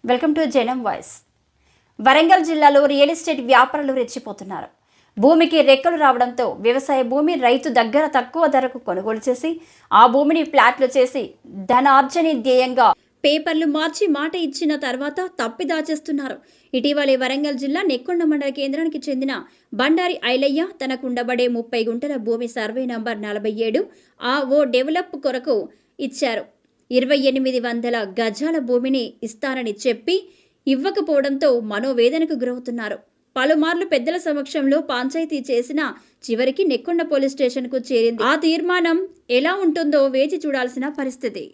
Welcome to జనం voice. Warangal జిల్లాలో real estate వ్యాపారులు రెచ్చిపోతున్నారు. భూమికి రెక్కలు రావడంతో వ్యవసాయ భూమి రైతు దగ్గర తక్కువ ధరకు కొనుగోలు చేసి ఆ భూమిని ఫ్లాట్లు చేసి ధనార్జన ధ్యేయంగా పేపర్లు మార్చి మాట ఇచ్చిన తర్వాత తప్పిదాచేస్తున్నారు. ఇటీవలే వరంగల్ జిల్లా నెక్కొండ మండల కేంద్రానికి చెందిన బండారి ఐలయ్య తనకుండబడే 30 గుంటల భూమి సర్వే నంబర్ 47 ఓ డెవలప్ కొరకు ఇచ్చారు. 2800 గజాల భూమిని ఇస్తానని చెప్పి ఇవ్వకపోవడంతో మనోవేదనకు గురవుతున్నారు. పలుమార్లు పెద్దల సమక్షంలో పంచాయతీ చేసినా చివరికి నెక్కొండ పోలీస్ స్టేషన్కు చేరింది. ఆ తీర్మానం ఎలా ఉంటుందో వేచి చూడాల్సిన పరిస్థితి.